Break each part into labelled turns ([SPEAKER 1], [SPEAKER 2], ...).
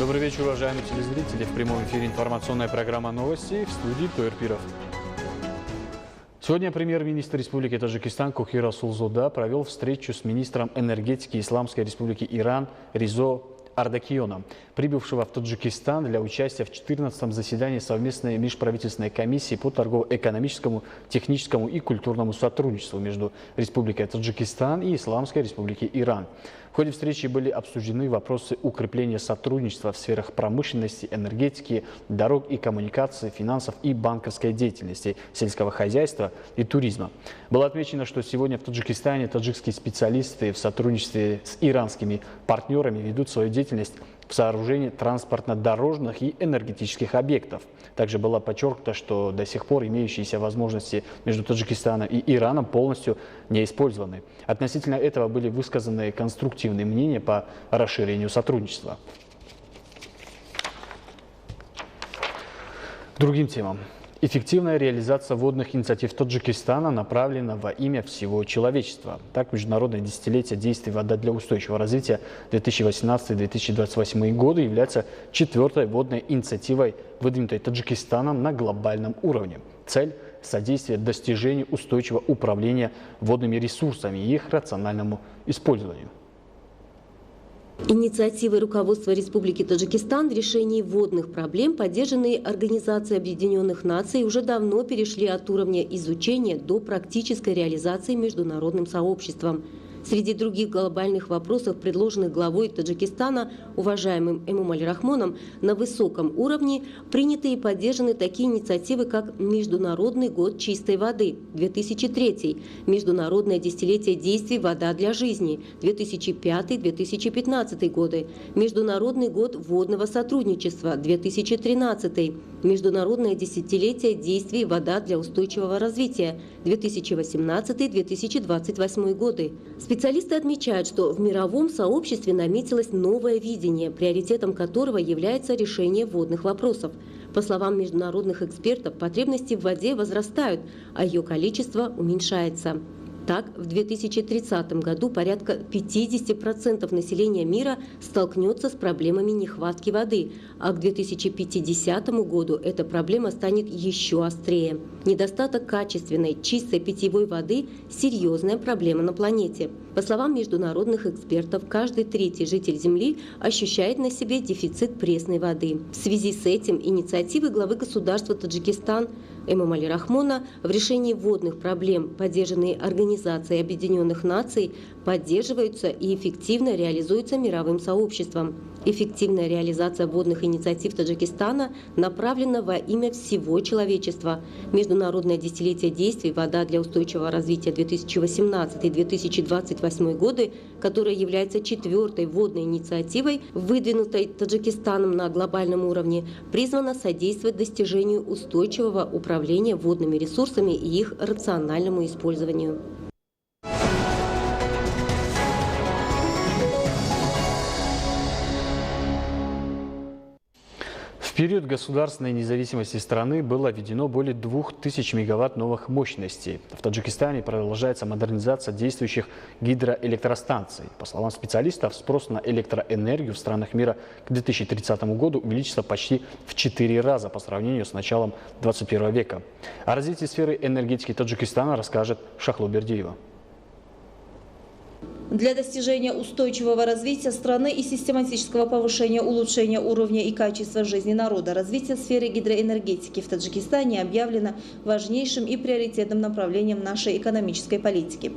[SPEAKER 1] Добрый вечер, уважаемые телезрители. В прямом эфире информационная программа «Новости», в студии Тойр Пиров. Сегодня премьер-министр Республики Таджикистан Кохир Расулзода провел встречу с министром энергетики Исламской Республики Иран Резо Ардакионом, прибывшего в Таджикистан для участия в 14-м заседании совместной межправительственной комиссии по торгово-экономическому, техническому и культурному сотрудничеству между Республикой Таджикистан и Исламской Республикой Иран. В ходе встречи были обсуждены вопросы укрепления сотрудничества в сферах промышленности, энергетики, дорог и коммуникаций, финансов и банковской деятельности, сельского хозяйства и туризма. Было отмечено, что сегодня в Таджикистане таджикские специалисты в сотрудничестве с иранскими партнерами ведут свою деятельность в сооружении транспортно-дорожных и энергетических объектов. Также было подчеркнуто, что до сих пор имеющиеся возможности между Таджикистаном и Ираном полностью не использованы. Относительно этого были высказаны конструктивные мнения по расширению сотрудничества. К другим темам. Эффективная реализация водных инициатив Таджикистана направлена во имя всего человечества. Так, международное десятилетие действий «Вода для устойчивого развития» 2018-2028 годы является 4-й водной инициативой, выдвинутой Таджикистаном на глобальном уровне. Цель – содействие достижению устойчивого управления водными ресурсами и их рациональному использованию.
[SPEAKER 2] Инициативы руководства Республики Таджикистан в решении водных проблем, поддержанные Организацией Объединенных Наций, уже давно перешли от уровня изучения до практической реализации международным сообществом. Среди других глобальных вопросов, предложенных главой Таджикистана, уважаемым Эмомали-Рахмоном, на высоком уровне приняты и поддержаны такие инициативы, как Международный год чистой воды 2003, Международное десятилетие действий «Вода для жизни» 2005-2015 годы, Международный год водного сотрудничества 2013, Международное десятилетие действий «Вода для устойчивого развития» 2018-2028 годы. Специалисты отмечают, что в мировом сообществе наметилось новое видение, приоритетом которого является решение водных вопросов. По словам международных экспертов, потребности в воде возрастают, а ее количество уменьшается. Так, в 2030 году порядка 50% населения мира столкнется с проблемами нехватки воды, а к 2050 году эта проблема станет еще острее. Недостаток качественной, чистой питьевой воды – серьезная проблема на планете. По словам международных экспертов, каждый третий житель Земли ощущает на себе дефицит пресной воды. В связи с этим инициативы главы государства Таджикистан Эмомали-Рахмона в решении водных проблем, поддержанные Организацией Объединенных Наций, поддерживаются и эффективно реализуются мировым сообществом. Эффективная реализация водных инициатив Таджикистана направлена во имя всего человечества. Международное десятилетие действий «Вода для устойчивого развития» 2018-2028 годы, которая является 4-й водной инициативой, выдвинутой Таджикистаном на глобальном уровне, призвана содействовать достижению устойчивого управления водными ресурсами и их рациональному использованию.
[SPEAKER 1] В период государственной независимости страны было введено более 2000 мегаватт новых мощностей. В Таджикистане продолжается модернизация действующих гидроэлектростанций. По словам специалистов, спрос на электроэнергию в странах мира к 2030 году увеличится почти в 4 раза по сравнению с началом 21 века. О развитии сферы энергетики Таджикистана расскажет Шахло Бердиева.
[SPEAKER 3] Для достижения устойчивого развития страны и систематического повышения улучшения уровня и качества жизни народа, развитие сферы гидроэнергетики в Таджикистане объявлено важнейшим и приоритетным направлением нашей экономической политики.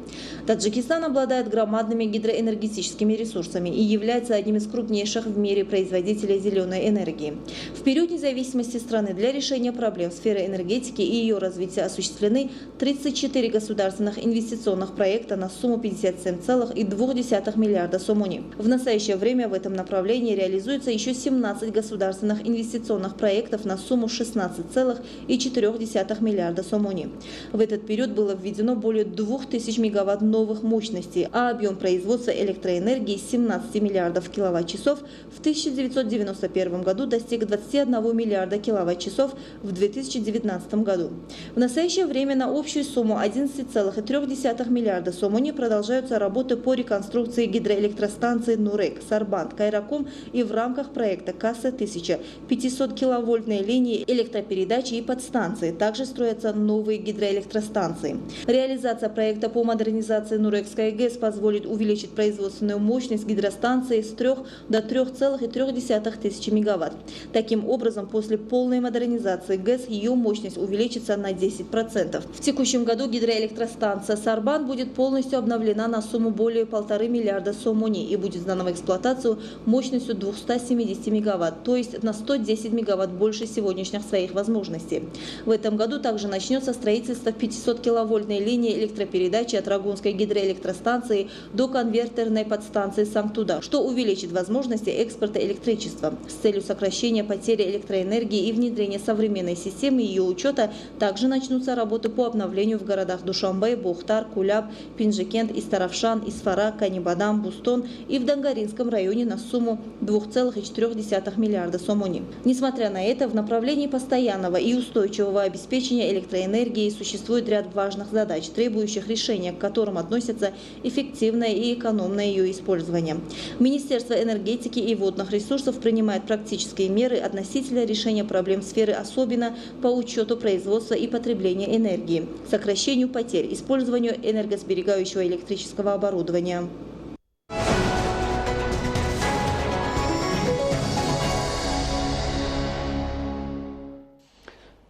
[SPEAKER 3] Таджикистан обладает громадными гидроэнергетическими ресурсами и является одним из крупнейших в мире производителей зеленой энергии. В период независимости страны для решения проблем сферы энергетики и ее развития осуществлены 34 государственных инвестиционных проекта на сумму 57,2 миллиарда сомони. В настоящее время в этом направлении реализуется еще 17 государственных инвестиционных проектов на сумму 16,4 миллиарда сомони. В этот период было введено более 2000 мегаватт новых мощностей, а объем производства электроэнергии 17 миллиардов киловатт-часов в 1991 году достиг 21 миллиарда киловатт-часов в 2019 году. В настоящее время на общую сумму 11,3 миллиарда сомони продолжаются работы по реконструкции гидроэлектростанции Нурек, Сарбанд, Кайраком и в рамках проекта КАСА-1000 500-киловольтные линии электропередачи и подстанции. Также строятся новые гидроэлектростанции. Реализация проекта по модернизации Нурекской ГЭС позволит увеличить производственную мощность гидростанции с 3 до 3,3 тысячи мегаватт. Таким образом, после полной модернизации ГЭС ее мощность увеличится на 10%. В текущем году гидроэлектростанция Сарбан будет полностью обновлена на сумму более 1,5 миллиарда сомони и будет сдана в эксплуатацию мощностью 270 мегаватт, то есть на 110 мегаватт больше сегодняшних своих возможностей. В этом году также начнется строительство 500-киловольтной линии электропередачи от Рагунской гидроэлектростанции до конвертерной подстанции Санктуда, что увеличит возможности экспорта электричества. С целью сокращения потери электроэнергии и внедрения современной системы ее учета также начнутся работы по обновлению в городах Душанбе, Бухтар, Куляб, Пинжикент, Истаравшан, Исфара, Канибадам, Бустон и в Дангаринском районе на сумму 2,4 миллиарда сомони. Несмотря на это, в направлении постоянного и устойчивого обеспечения электроэнергии существует ряд важных задач, требующих решения, к которым относятся эффективное и экономное ее использование. Министерство энергетики и водных ресурсов принимает практические меры относительно решения проблем сферы, особенно по учету производства и потребления энергии, сокращению потерь, использованию энергосберегающего электрического оборудования.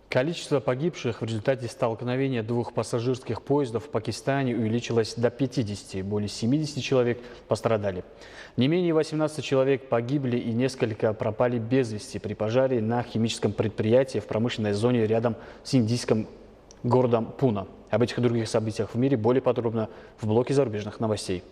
[SPEAKER 1] Количество погибших в результате столкновения двух пассажирских поездов в Пакистане увеличилось до 50. Более 70 человек пострадали. Не менее 18 человек погибли и несколько пропали без вести при пожаре на химическом предприятии в промышленной зоне рядом с индийским городом Пуна. Об этих и других событиях в мире более подробно в блоке зарубежных новостей.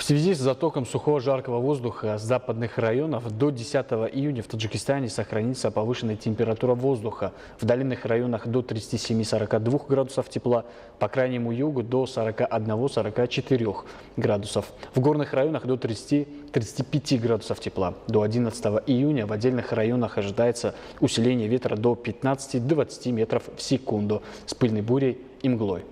[SPEAKER 1] В связи с затоком сухого жаркого воздуха с западных районов до 10 июня в Таджикистане сохранится повышенная температура воздуха. В долинных районах до 37-42 градусов тепла, по крайнему югу до 41-44 градусов. В горных районах до 30-35 градусов тепла. До 11 июня в отдельных районах ожидается усиление ветра до 15-20 метров в секунду с пыльной бурей и мглой.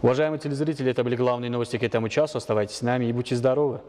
[SPEAKER 1] Уважаемые телезрители, это были главные новости к этому часу. Оставайтесь с нами и будьте здоровы!